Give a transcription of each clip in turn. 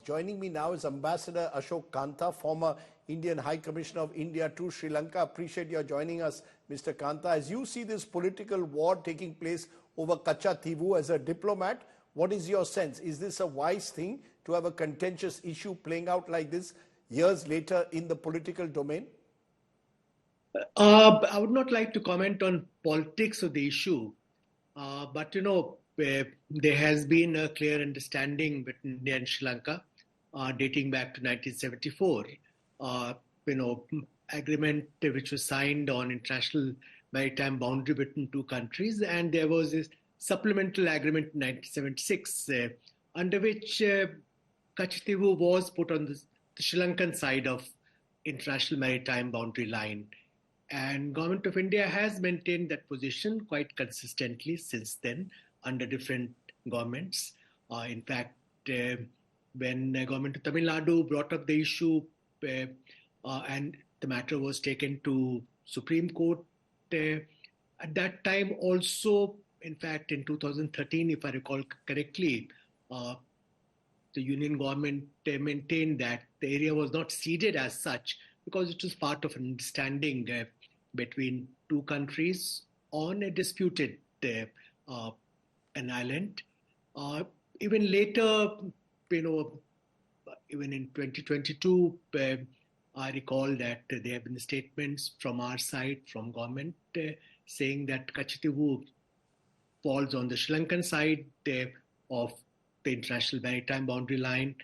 Joining me now is Ambassador Ashok Kantha, former Indian High Commissioner of India to Sri Lanka. Appreciate your joining us, Mr. Kantha. As you see this political war taking place over Kachchatheevu as a diplomat, what is your sense? Is this a wise thing to have a contentious issue playing out like this years later in the political domain? I would not like to comment on politics of the issue, but there has been a clear understanding between India and Sri Lanka dating back to 1974. Agreement which was signed on international maritime boundary between two countries, and there was this supplemental agreement in 1976 under which Kachchativu was put on the Sri Lankan side of international maritime boundary line. And Government of India has maintained that position quite consistently since then under different governments. In fact, when Government of Tamil Nadu brought up the issue and the matter was taken to Supreme Court, at that time also, in fact, in 2013, if I recall correctly, the Union government maintained that the area was not ceded as such because it was part of an understanding between two countries on a disputed an island. Even later, even in 2022, I recall that there have been statements from our side, from government, saying that Kachchativu falls on the Sri Lankan side of the international maritime boundary line,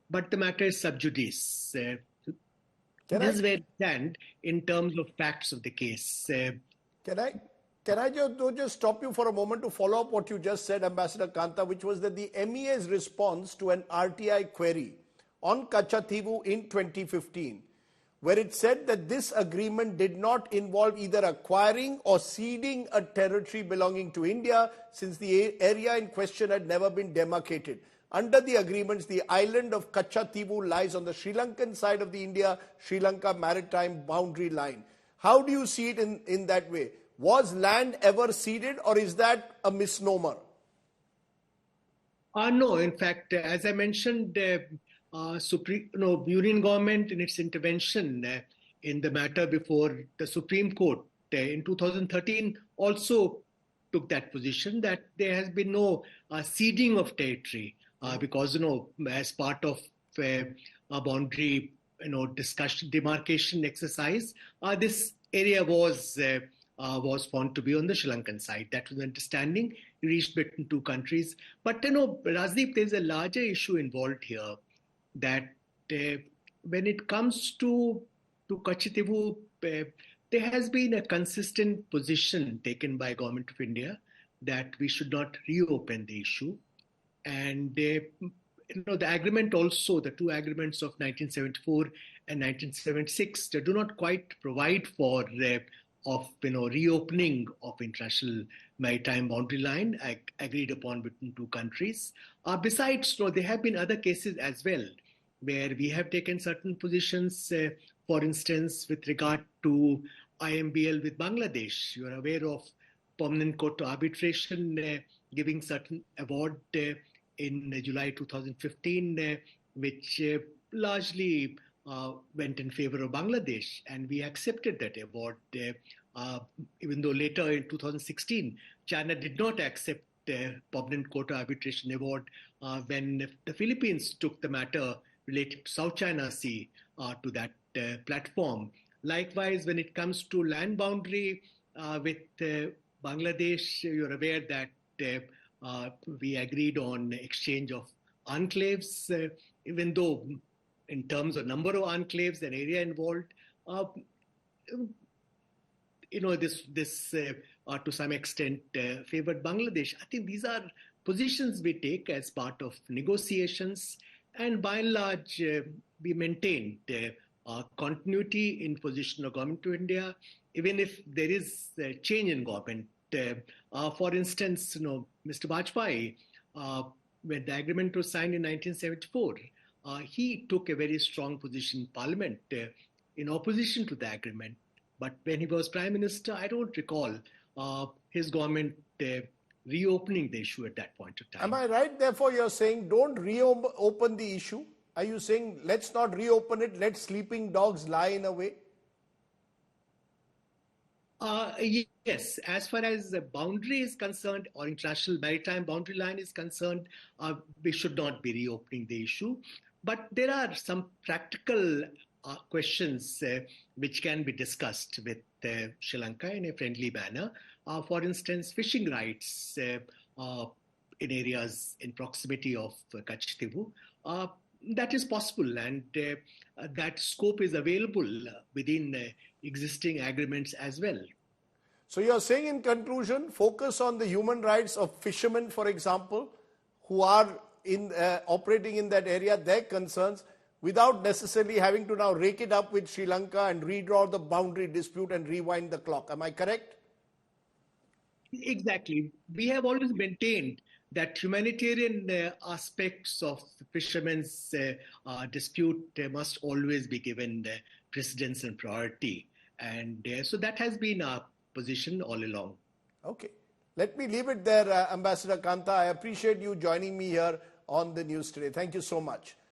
but the matter is sub judice. This is where we stand in terms of facts of the case. Can I just stop you for a moment to follow up what you just said, Ambassador Kantha, which was that the MEA's response to an RTI query on Kachchatheevu in 2015, where it said that this agreement did not involve either acquiring or ceding a territory belonging to India, since the area in question had never been demarcated. Under the agreements, the island of Kachchatheevu lies on the Sri Lankan side of the India-Sri Lanka maritime boundary line. How do you see it in that way? Was land ever ceded, or is that a misnomer? No, in fact, as I mentioned, Union government in its intervention in the matter before the Supreme Court in 2013 also took that position that there has been no ceding of territory. Because as part of a boundary discussion demarcation exercise, this area was found to be on the Sri Lankan side. That was the understanding reached between two countries. But Rajdeep, there's a larger issue involved here, that when it comes to Kachchatheevu, there has been a consistent position taken by Government of India that we should not reopen the issue. And the agreement also, the two agreements of 1974 and 1976, they do not quite provide for reopening of international maritime boundary line agreed upon between two countries. Besides, there have been other cases as well where we have taken certain positions. For instance, with regard to IMBL with Bangladesh, you are aware of Permanent Court of Arbitration giving certain award in July 2015, which largely went in favor of Bangladesh, and we accepted that award, even though later in 2016, China did not accept the Permanent Court of Arbitration award when the Philippines took the matter related to South China Sea to that platform. Likewise, when it comes to land boundary with Bangladesh, you're aware that we agreed on exchange of enclaves, even though in terms of number of enclaves and area involved, this to some extent favored Bangladesh. I think these are positions we take as part of negotiations, and by and large, we maintained continuity in position of Government of India, even if there is a change in government. For instance, Mr. Vajpayee, when the agreement was signed in 1974, he took a very strong position in Parliament in opposition to the agreement. But when he was Prime Minister, I don't recall his government reopening the issue at that point of time. Am I right, therefore, you're saying don't reopen the issue? Are you saying let's not reopen it, let sleeping dogs lie in a way? Yes, as far as the boundary is concerned or international maritime boundary line is concerned, we should not be reopening the issue. But there are some practical questions which can be discussed with Sri Lanka in a friendly manner. For instance, fishing rights in areas in proximity of Kachchativu. That is possible, and that scope is available within existing agreements as well. So you're saying in conclusion, focus on the human rights of fishermen, for example, who are operating in that area, their concerns, without necessarily having to now rake it up with Sri Lanka and redraw the boundary dispute and rewind the clock. Am I correct? Exactly. We have always maintained that humanitarian aspects of fishermen's dispute must always be given precedence and priority. And so that has been our position all along. Okay. Let me leave it there, Ambassador Kantha. I appreciate you joining me here on the news today. Thank you so much.